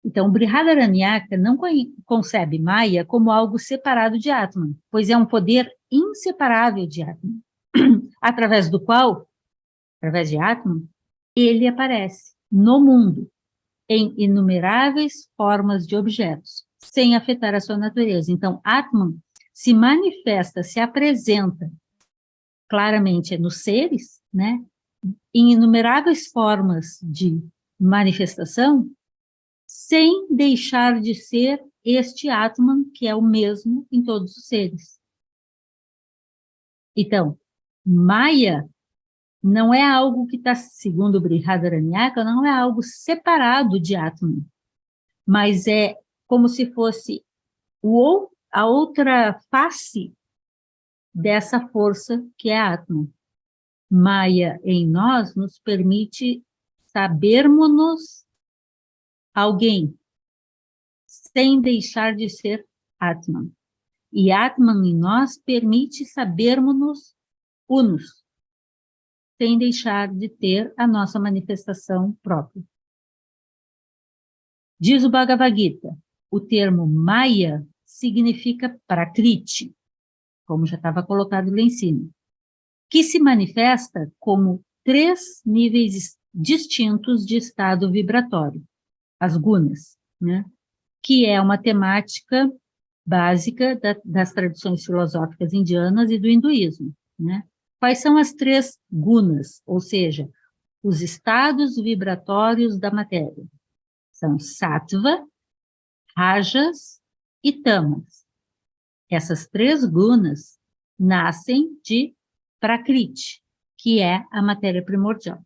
Então, Brihadaranyaka não concebe Maya como algo separado de Atman, pois é um poder inseparável de Atman, através do qual, através de Atman, ele aparece no mundo, em inumeráveis formas de objetos, sem afetar a sua natureza. Então, Atman se manifesta, se apresenta claramente nos seres, né, em inumeráveis formas de manifestação, sem deixar de ser este Atman, que é o mesmo em todos os seres. Então, Maya não é algo que está, segundo o Brihadaranyaka, não é algo separado de Atman, mas é como se fosse a outra face dessa força que é Atman. Maya em nós nos permite sabermos-nos alguém, sem deixar de ser Atman. E Atman em nós permite sabermos-nos unos, sem deixar de ter a nossa manifestação própria. Diz o Bhagavad Gita, o termo Maya significa Prakriti, como já estava colocado lá em cima, que se manifesta como 3 níveis distintos de estado vibratório, as gunas, né? Que é uma temática básica das tradições filosóficas indianas e do hinduísmo, né? Quais são as 3 gunas, ou seja, os estados vibratórios da matéria? São sattva, rajas e tamas. Essas 3 gunas nascem de Prakriti, que é a matéria primordial.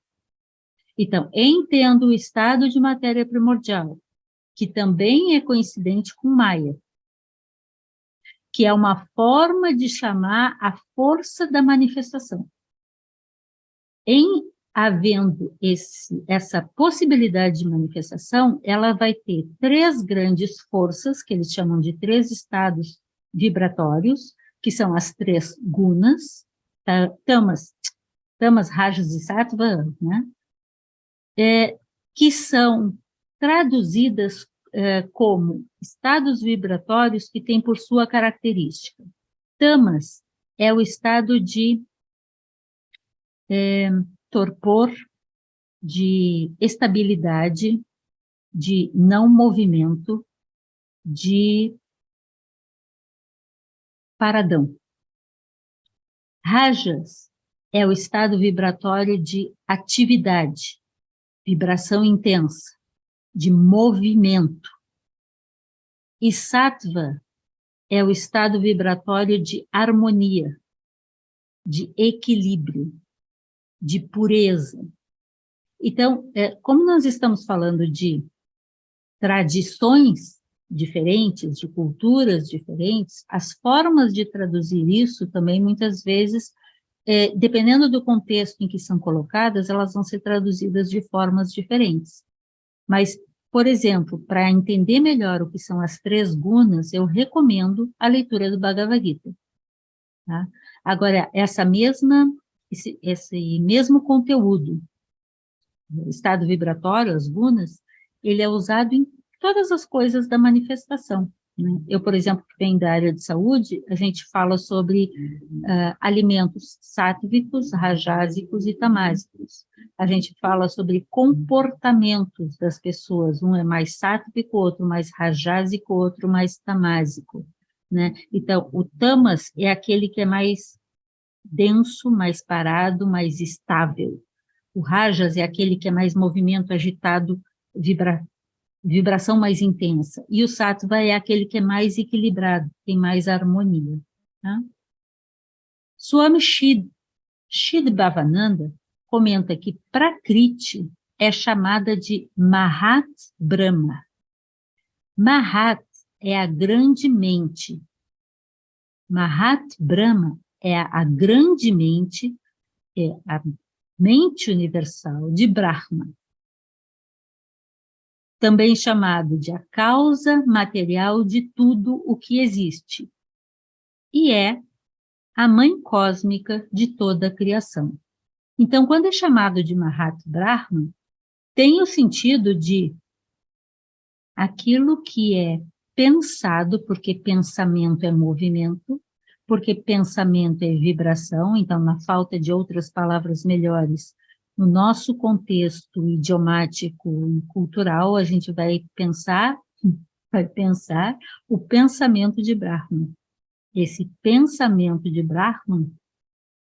Então, entendo o estado de matéria primordial, que também é coincidente com Maya, que é uma forma de chamar a força da manifestação. Em havendo essa possibilidade de manifestação, ela vai ter 3 grandes forças, que eles chamam de 3 estados vibratórios, que são as 3 gunas, tamas, rajas e sattva, né? Que são traduzidas como estados vibratórios que têm por sua característica. Tamas é o estado de torpor, de estabilidade, de não movimento, de paradão. Rajas é o estado vibratório de atividade, vibração intensa, de movimento. E sattva é o estado vibratório de harmonia, de equilíbrio, de pureza. Então, como nós estamos falando de tradições diferentes, de culturas diferentes, as formas de traduzir isso também, muitas vezes, dependendo do contexto em que são colocadas, elas vão ser traduzidas de formas diferentes. Mas, por exemplo, para entender melhor o que são as 3 gunas, eu recomendo a leitura do Bhagavad Gita. Tá? Agora, esse mesmo conteúdo, o estado vibratório, as gunas, ele é usado em todas as coisas da manifestação, né? Eu, por exemplo, que venho da área de saúde, a gente fala sobre alimentos sáttvicos, rajásicos e tamásicos. A gente fala sobre comportamentos das pessoas, um é mais sáttvico, outro mais rajásico, outro mais tamásico, né? Então, o tamas é aquele que é mais denso, mais parado, mais estável. O rajas é aquele que é mais movimento agitado, vibração mais intensa. E o sattva é aquele que é mais equilibrado, tem mais harmonia. Tá? Swami Shidbhavananda comenta que Prakriti é chamada de Mahat Brahma. Mahat é a grande mente. Mahat Brahma é a grande mente, é a mente universal de Brahma, também chamado de a causa material de tudo o que existe, e é a mãe cósmica de toda a criação. Então, quando é chamado de Mahat Brahma, tem o sentido de aquilo que é pensado, porque pensamento é movimento, porque pensamento é vibração, então, na falta de outras palavras melhores, no nosso contexto idiomático e cultural, a gente vai pensar o pensamento de Brahman. Esse pensamento de Brahman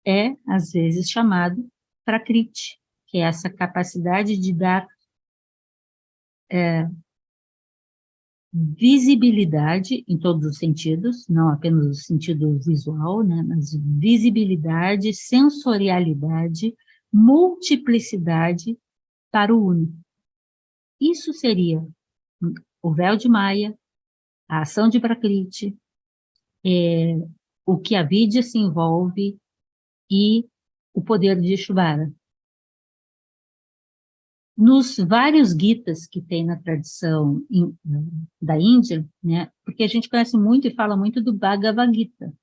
é, às vezes, chamado Prakriti, que é essa capacidade de dar visibilidade em todos os sentidos, não apenas o sentido visual, né, mas visibilidade, sensorialidade, multiplicidade para o uno. Isso seria o véu de Maya, a ação de Prakriti, o que a Vidya se envolve e o poder de Ishvara. Nos vários Gitas que tem na tradição da Índia, né, porque a gente conhece muito e fala muito do Bhagavad Gita,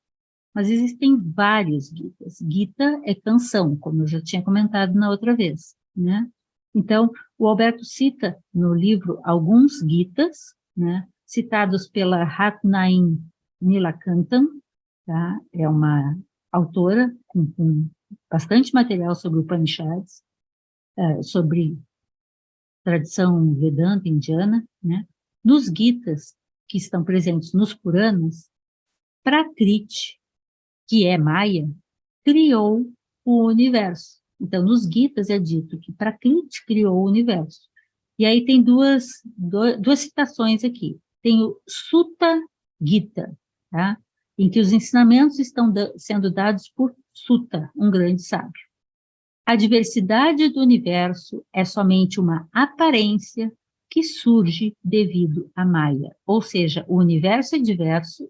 mas existem vários Gitas. Gita é canção, como eu já tinha comentado na outra vez, né? Então, o Alberto cita no livro alguns Gitas, né, citados pela Ratnaim Nilakantam, tá? É uma autora com bastante material sobre Upanishads, sobre tradição Vedanta indiana, né? Nos Gitas, que estão presentes nos Puranas, Prakriti, que é Maya, criou o universo. Então, nos Gitas é dito que Prakriti criou o universo. E aí tem duas citações aqui. Tem o Sutta Gita, tá? Em que os ensinamentos estão sendo dados por Sutta, um grande sábio. A diversidade do universo é somente uma aparência que surge devido à Maya. Ou seja, o universo é diverso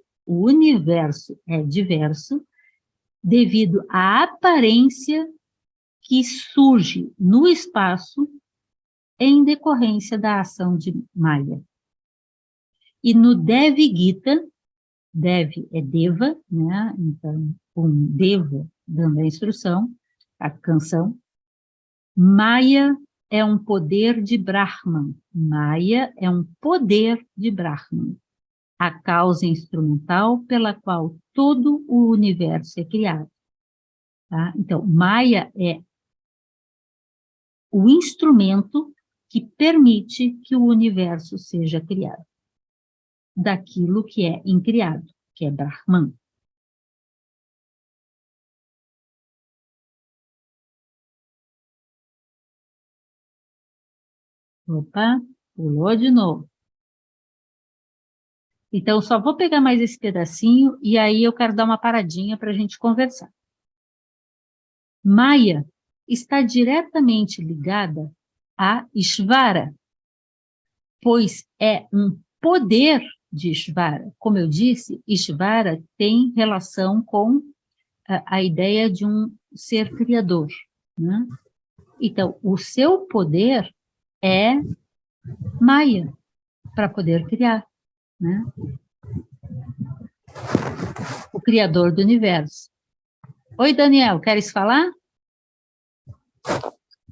devido à aparência que surge no espaço em decorrência da ação de Maya. E no Devi Gita, Devi é Deva, né? Então, um Deva dando a instrução, a canção, Maya é um poder de Brahman. Maya é um poder de Brahman, a causa instrumental pela qual todo o universo é criado. Tá? Então, Maya é o instrumento que permite que o universo seja criado, daquilo que é incriado, que é Brahman. Opa, pulou de novo. Então, só vou pegar mais esse pedacinho e aí eu quero dar uma paradinha para a gente conversar. Maya está diretamente ligada a Ishvara, pois é um poder de Ishvara. Como eu disse, Ishvara tem relação com a ideia de um ser criador, né? Então, o seu poder é Maya, para poder criar, né? O criador do universo. Oi, Daniel, queres falar?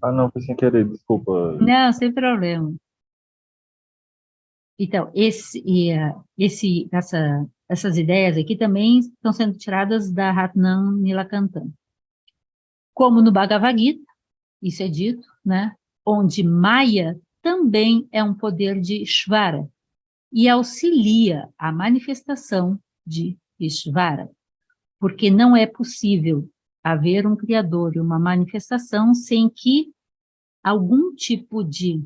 Ah, não, foi sem querer, desculpa. Não, sem problema. Então, essas ideias aqui também estão sendo tiradas da Ratnam Nilakantam. Como no Bhagavad Gita, isso é dito, né? Onde Maya também é um poder de Ishvara e auxilia a manifestação de Ishvara, porque não é possível haver um criador e uma manifestação sem que algum tipo de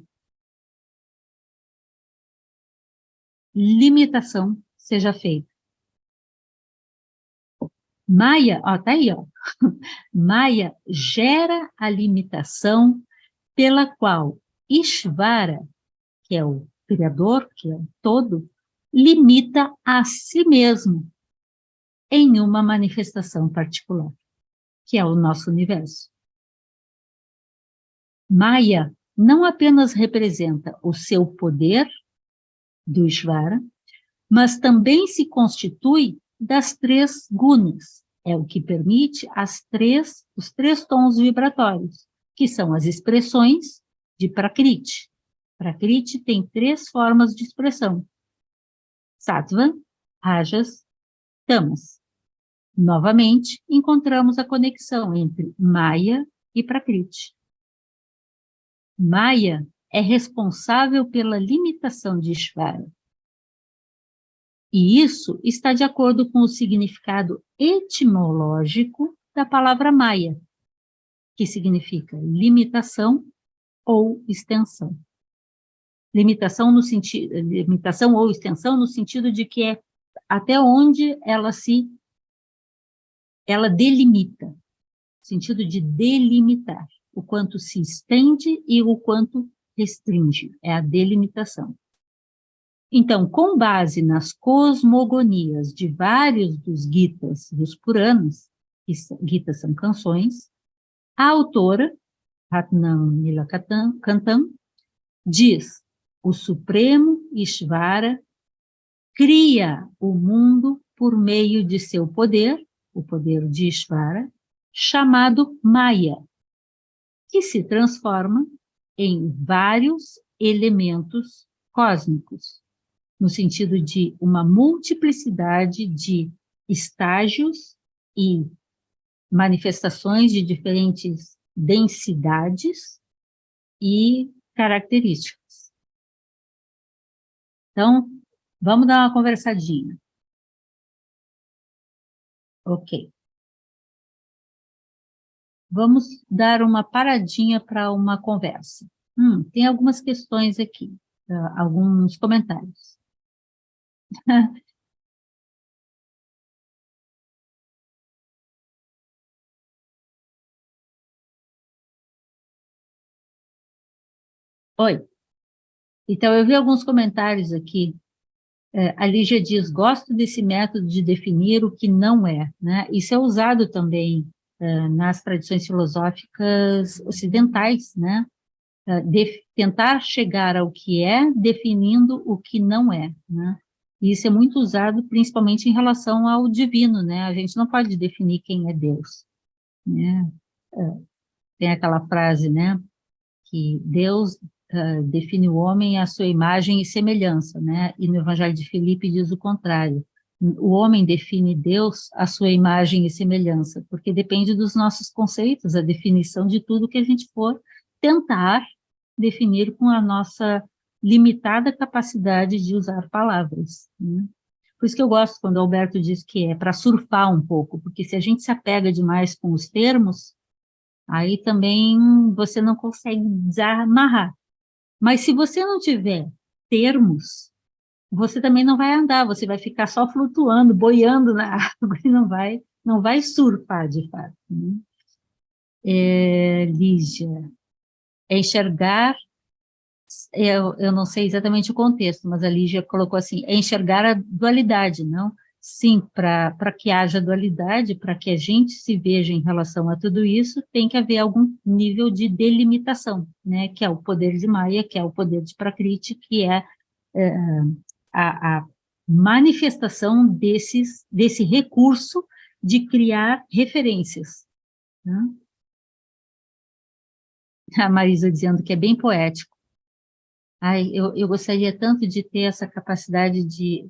limitação seja feita. Maya, ó, tá aí, ó. Maya gera a limitação pela qual Ishvara, que é o Criador, que é o todo, limita a si mesmo em uma manifestação particular, que é o nosso universo. Maya não apenas representa o seu poder do Ishvara, mas também se constitui das três gunas, é o que permite os três tons vibratórios, que são as expressões de Prakriti. Prakriti tem 3 formas de expressão: Sattva, Rajas, Tamas. Novamente, encontramos a conexão entre Maya e Prakriti. Maya é responsável pela limitação de Ishvara. E isso está de acordo com o significado etimológico da palavra Maya, que significa limitação ou extensão. Limitação ou extensão no sentido de que é até onde ela delimita, no sentido de delimitar, o quanto se estende e o quanto restringe, é a delimitação. Então, com base nas cosmogonias de vários dos Gitas e os Puranas, Gitas são canções, a autora, Ratnam Nilakanthan, diz: o Supremo Ishvara cria o mundo por meio de seu poder, o poder de Ishvara, chamado Maya, que se transforma em vários elementos cósmicos, no sentido de uma multiplicidade de estágios e manifestações de diferentes densidades e características. Então, vamos dar uma conversadinha. Ok. Vamos dar uma paradinha para uma conversa. Tem algumas questões aqui, alguns comentários. Oi. Então, eu vi alguns comentários aqui. A Lígia diz: gosto desse método de definir o que não é, né? Isso é usado também nas tradições filosóficas ocidentais, né? De tentar chegar ao que é, definindo o que não é, né? E isso é muito usado principalmente em relação ao divino, né? A gente não pode definir quem é Deus, né? Tem aquela frase, né? Que Deus define o homem à sua imagem e semelhança, né? E no Evangelho de Filipe diz o contrário. O homem define Deus à sua imagem e semelhança, porque depende dos nossos conceitos, a definição de tudo que a gente for tentar definir com a nossa limitada capacidade de usar palavras, né? Por isso que eu gosto quando o Alberto diz que é para surfar um pouco, porque se a gente se apega demais com os termos, aí também você não consegue desamarrar. Mas se você não tiver termos, você também não vai andar, você vai ficar só flutuando, boiando na água e não vai surfar de fato, né? Lígia, enxergar, eu não sei exatamente o contexto, mas a Lígia colocou assim: enxergar a dualidade, não? Sim, para que haja dualidade, para que a gente se veja em relação a tudo isso, tem que haver algum nível de delimitação, né? Que é o poder de Maya, que é o poder de Prakriti, que é a manifestação desse recurso de criar referências, né? A Marisa dizendo que é bem poético. Ai, eu gostaria tanto de ter essa capacidade de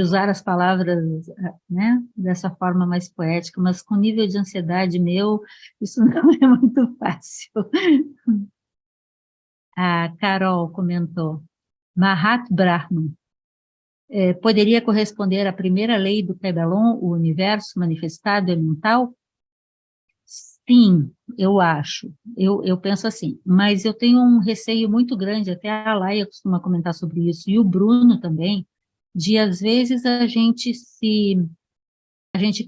usar as palavras, né, dessa forma mais poética, mas com nível de ansiedade meu, isso não é muito fácil. A Carol comentou: Mahat Brahman poderia corresponder à primeira lei do Kybalion, o universo manifestado é mental? Sim, eu acho. Eu penso assim, mas eu tenho um receio muito grande, até a Laia costuma comentar sobre isso, e o Bruno também, de às vezes a gente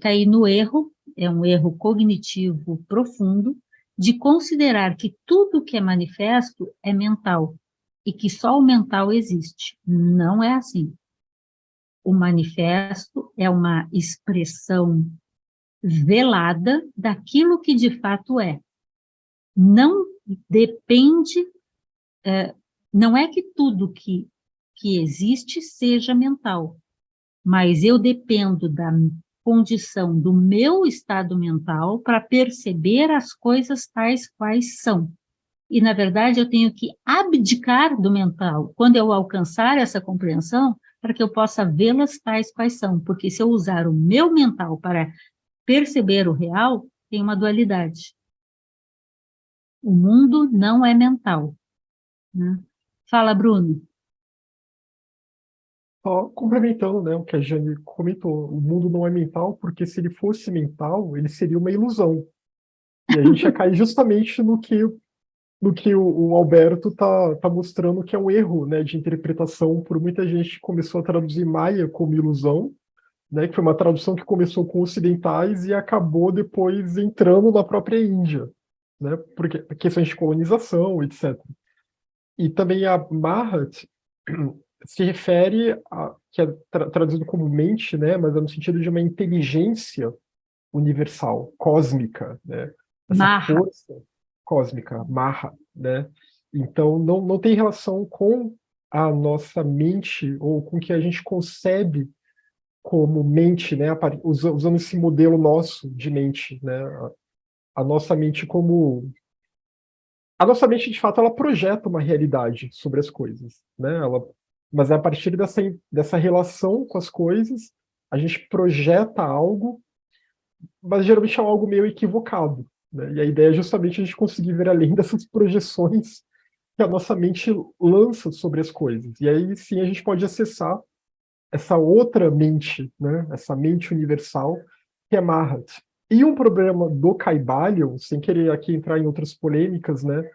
cair no erro, é um erro cognitivo profundo, de considerar que tudo que é manifesto é mental, e que só o mental existe. Não é assim. O manifesto é uma expressão velada daquilo que de fato é. Não depende, não é que tudo que existe seja mental, mas eu dependo da condição do meu estado mental para perceber as coisas tais quais são. E, na verdade, eu tenho que abdicar do mental quando eu alcançar essa compreensão, para que eu possa vê-las tais quais são. Porque se eu usar o meu mental para perceber o real, tem uma dualidade. O mundo não é mental, né? Fala, Bruno. Só complementando, né, o que a Jane comentou, o mundo não é mental, porque se ele fosse mental, ele seria uma ilusão. E a gente ia cair justamente no que o Alberto tá mostrando que é um erro, né, de interpretação por muita gente que começou a traduzir Maia como ilusão, né, que foi uma tradução que começou com ocidentais e acabou depois entrando na própria Índia, né, porque questões de colonização, etc. E também a Mahat se refere a, que é traduzido como mente, né, mas é no sentido de uma inteligência universal, cósmica, né, essa Marra. força cósmica, Maha, né? Então não tem relação com a nossa mente ou com o que a gente concebe como mente, né? Usando esse modelo nosso de mente, né? A nossa mente como a nossa mente, de fato, ela projeta uma realidade sobre as coisas, né? Mas é a partir dessa relação com as coisas, a gente projeta algo, mas geralmente é algo meio equivocado, né? E a ideia é justamente a gente conseguir ver além dessas projeções que a nossa mente lança sobre as coisas. E aí sim a gente pode acessar essa outra mente, né? Essa mente universal, que é Mahat. E um problema do Kybalion, sem querer aqui entrar em outras polêmicas, né?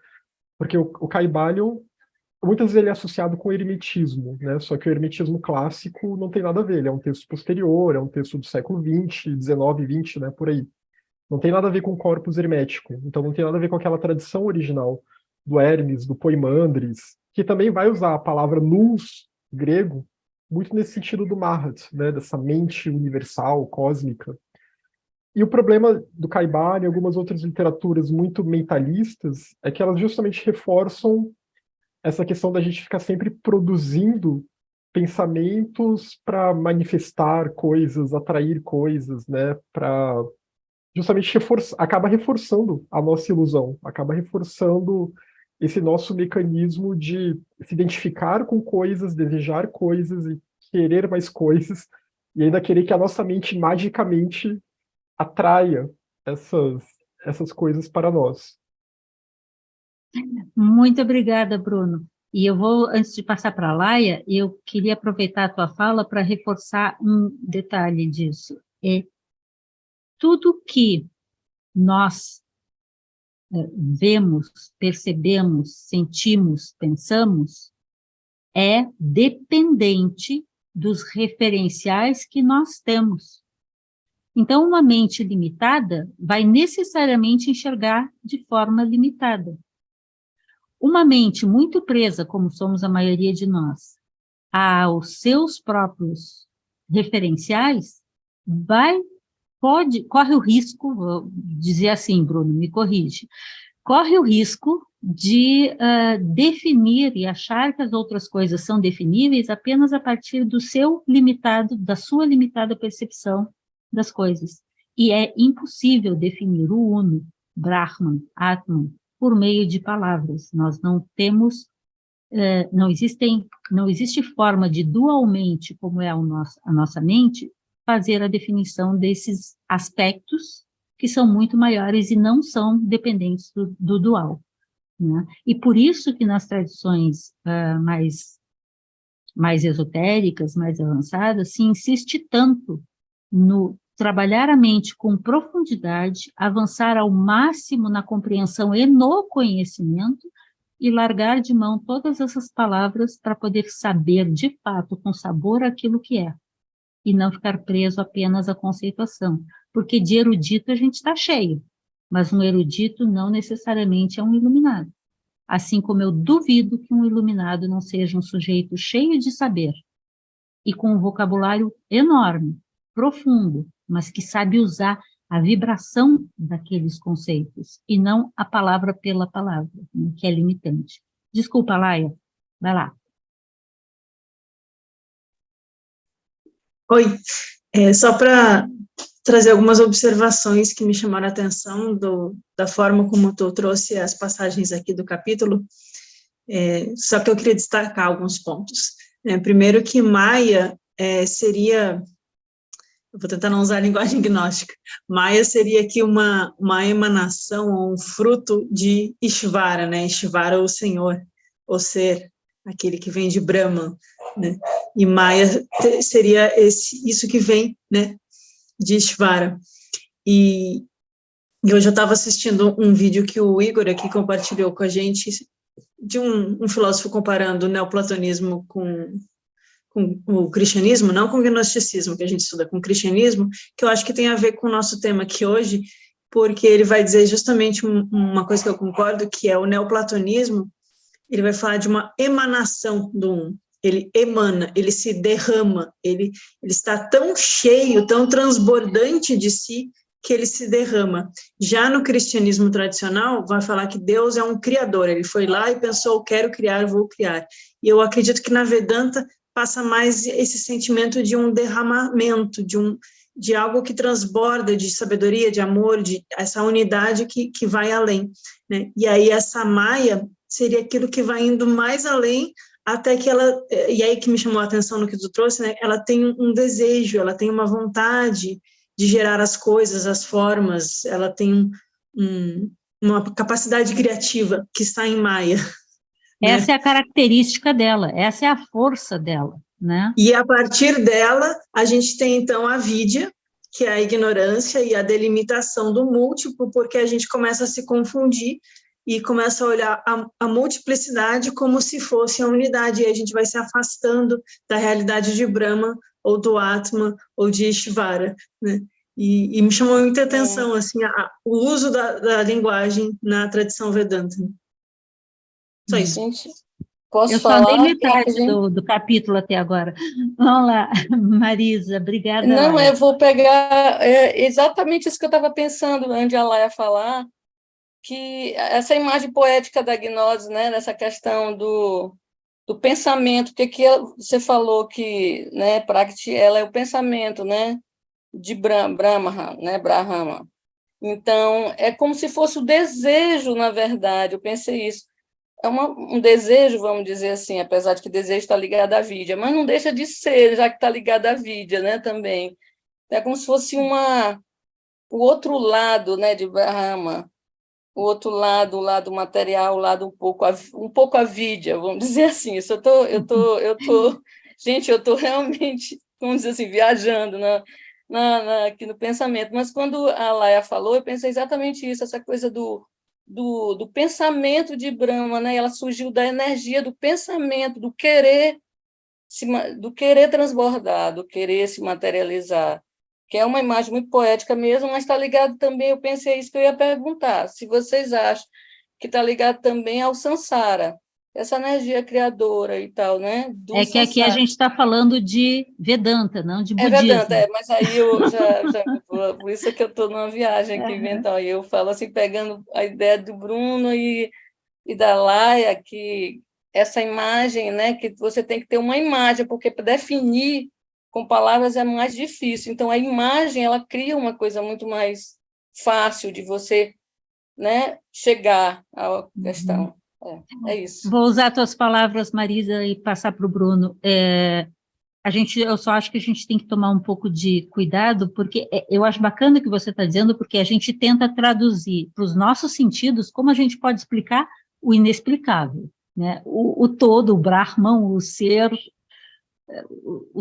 Porque o Kybalion, muitas vezes ele é associado com o hermetismo, né? Só que o hermetismo clássico não tem nada a ver, ele é um texto posterior, é um texto do século XX, XIX, XX, né? Por aí. Não tem nada a ver com o corpus hermético, então não tem nada a ver com aquela tradição original do Hermes, do Poimandres, que também vai usar a palavra nous, grego, muito nesse sentido do Mahat, né? Dessa mente universal, cósmica. E o problema do Caibalion e algumas outras literaturas muito mentalistas é que elas justamente reforçam essa questão da gente ficar sempre produzindo pensamentos para manifestar coisas, atrair coisas, né? Para justamente acaba reforçando a nossa ilusão, acaba reforçando esse nosso mecanismo de se identificar com coisas, desejar coisas e querer mais coisas, e ainda querer que a nossa mente magicamente atraia essas, essas coisas para nós. Muito obrigada, Bruno. E eu vou, antes de passar para a Laia, eu queria aproveitar a tua fala para reforçar um detalhe disso. É tudo que nós vemos, percebemos, sentimos, pensamos, é dependente dos referenciais que nós temos. Então, uma mente limitada vai necessariamente enxergar de forma limitada. Uma mente muito presa, como somos a maioria de nós, aos seus próprios referenciais, corre o risco, vou dizer assim, Bruno, me corrige, corre o risco de definir e achar que as outras coisas são definíveis apenas a partir do seu limitado, da sua limitada percepção das coisas. E é impossível definir o Uno, Brahman, Atman, por meio de palavras. Nós não temos, não existe forma de dualmente, como é a nossa mente, fazer a definição desses aspectos que são muito maiores e não são dependentes do dual, né? E por isso que nas tradições mais esotéricas, mais avançadas, se insiste tanto no trabalhar a mente com profundidade, avançar ao máximo na compreensão e no conhecimento, e largar de mão todas essas palavras para poder saber de fato, com sabor, aquilo que é, e não ficar preso apenas à conceituação, porque de erudito a gente está cheio, mas um erudito não necessariamente é um iluminado. Assim como eu duvido que um iluminado não seja um sujeito cheio de saber e com um vocabulário enorme, profundo, mas que sabe usar a vibração daqueles conceitos e não a palavra pela palavra, né, que é limitante. Desculpa, Laia, vai lá. Oi, só para trazer algumas observações que me chamaram a atenção da forma como tu trouxe as passagens aqui do capítulo, só que eu queria destacar alguns pontos. Primeiro que Maia seria, eu vou tentar não usar a linguagem gnóstica, Maia seria aqui uma emanação, ou um fruto de Ishvara, né? Ishvara, o Senhor, o Ser, aquele que vem de Brahman, né? E Maia seria isso que vem, né, de Ishvara. E hoje eu estava assistindo um vídeo que o Igor aqui compartilhou com a gente, de um filósofo comparando o neoplatonismo com o cristianismo, não com o gnosticismo, que a gente estuda, com o cristianismo, que eu acho que tem a ver com o nosso tema aqui hoje, porque ele vai dizer justamente uma coisa que eu concordo, que é o neoplatonismo, ele vai falar de uma emanação do ele emana, ele se derrama, ele está tão cheio, tão transbordante de si, que ele se derrama. Já no cristianismo tradicional, vai falar que Deus é um criador, ele foi lá e pensou, quero criar, vou criar. E eu acredito que na Vedanta passa mais esse sentimento de um derramamento, de algo que transborda, de sabedoria, de amor, de essa unidade que vai além, né? E aí essa Maya seria aquilo que vai indo mais além, até que ela, e aí que me chamou a atenção no que tu trouxe, né? Ela tem um desejo, ela tem uma vontade de gerar as coisas, as formas, ela tem uma capacidade criativa que está em Maya. Essa é a característica dela, essa é a força dela, né? E a partir dela, a gente tem então a vidya, que é a ignorância e a delimitação do múltiplo, porque a gente começa a se confundir e começa a olhar a multiplicidade como se fosse a unidade, e a gente vai se afastando da realidade de Brahma, ou do Atma, ou de Ishvara, né? E me chamou muita atenção assim, o uso da linguagem na tradição Vedanta. Só isso. Gente, posso Eu só falar? dei metade do capítulo até agora. Vamos lá, Marisa, obrigada. Não, Laia. eu vou pegar exatamente isso que eu estava pensando antes de a Laia falar, que essa imagem poética da gnose, né, dessa questão do pensamento, que você falou que, né, Prakti, ela é o pensamento, né, de Brahma, né, Brahma. Então, é como se fosse o desejo, na verdade, eu pensei isso. É um desejo, vamos dizer assim, apesar de que desejo está ligado à vidya, mas não deixa de ser, já que está ligado à vidya, né, também. É como se fosse o outro lado, né, de Brahma, o outro lado, o lado material, o lado um pouco a vidya, vamos dizer assim. Isso gente, eu estou realmente, vamos dizer assim, viajando aqui no pensamento. Mas quando a Laia falou, eu pensei exatamente isso, essa coisa do pensamento de Brahma, né? Ela surgiu da energia do pensamento, do querer transbordar, do querer se materializar, que é uma imagem muito poética mesmo, mas está ligado também, eu pensei isso que eu ia perguntar, se vocês acham que está ligado também ao Sansara, essa energia criadora e tal, né? Do É que aqui a Sansara. gente está falando de Vedanta, não de budismo. Vedanta, mas aí eu já por isso é que eu estou numa viagem aqui mental, e eu falo assim, pegando a ideia do Bruno e da Laia, que essa imagem, né, que você tem que ter uma imagem, porque para definir com palavras é mais difícil. Então, a imagem, ela cria uma coisa muito mais fácil de você, né, chegar à questão. É isso. Vou usar tuas palavras, Marisa, e passar para o Bruno. Eu só acho que a gente tem que tomar um pouco de cuidado, porque eu acho bacana o que você está dizendo, porque a gente tenta traduzir para os nossos sentidos como a gente pode explicar o inexplicável, né? O todo, o Brahman, o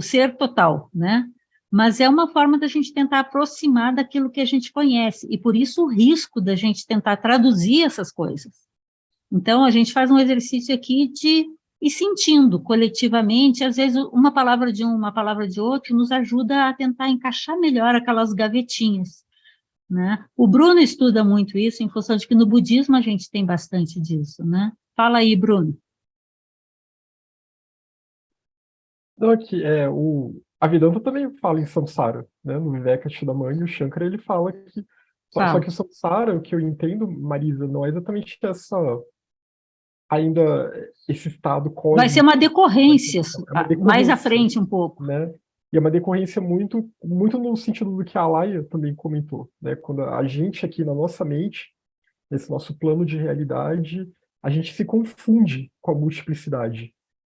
ser total, né? Mas é uma forma da gente tentar aproximar daquilo que a gente conhece, e por isso o risco da gente tentar traduzir essas coisas. Então, a gente faz um exercício aqui de ir sentindo coletivamente, às vezes uma palavra de um, uma palavra de outro, nos ajuda a tentar encaixar melhor aquelas gavetinhas, né? O Bruno estuda muito isso, em função de que no budismo a gente tem bastante disso, né? Fala aí, Bruno. Não, aqui, a Vedanta também fala em samsara, né? No Vivekachudamani, o Shankara, ele fala que... Só que o samsara, o que eu entendo, Marisa, não é exatamente ainda esse estado cósmico. Vai ser uma decorrência, É uma decorrência, mais à frente um pouco. né? E é uma decorrência muito, muito no sentido do que a Alaia também comentou, né? Quando a gente aqui na nossa mente, nesse nosso plano de realidade, a gente se confunde com a multiplicidade.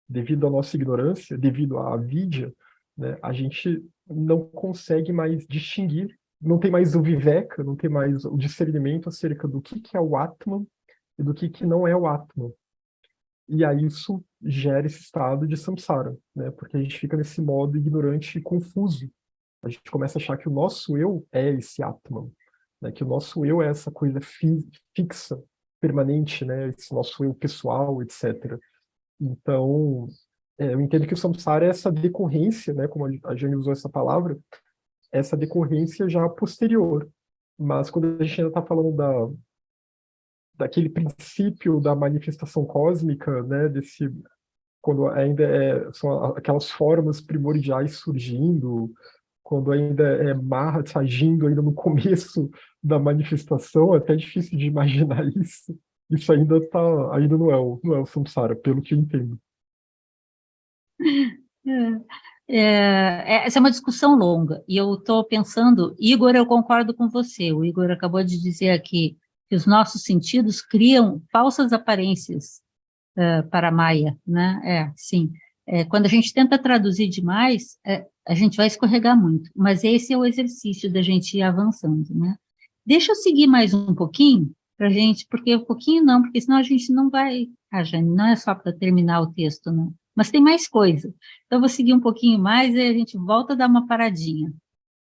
Devido à nossa ignorância, devido à avidya, né? A gente não consegue mais distinguir, não tem mais o viveka, não tem mais o discernimento acerca do que é o Atman e do que não é o Atman. E aí isso gera esse estado de samsara, né? Porque a gente fica nesse modo ignorante e confuso. A gente começa a achar que o nosso eu é esse Atman, né? Que o nosso eu é essa coisa fixa, permanente, né? Esse nosso eu pessoal, etc. Então, eu entendo que o samsara é essa decorrência, né? Como a Jane usou essa palavra, essa decorrência já posterior. Mas quando a gente ainda está falando daquele princípio da manifestação cósmica, né, quando ainda são aquelas formas primordiais surgindo, quando ainda é Mahat agindo ainda no começo da manifestação, é até difícil de imaginar isso. Isso ainda não é o samsara, pelo que eu entendo. Essa é uma discussão longa, e eu estou pensando, Igor, eu concordo com você, o Igor acabou de dizer aqui que os nossos sentidos criam falsas aparências para a Maia, né? Sim. Quando a gente tenta traduzir demais, a gente vai escorregar muito, mas esse é o exercício da gente ir avançando, né? Deixa eu seguir mais um pouquinho para a gente, porque um pouquinho não, porque senão a gente não vai... Jane, não é só para terminar o texto, não. Mas tem mais coisa. Então, eu vou seguir um pouquinho mais e a gente volta a dar uma paradinha.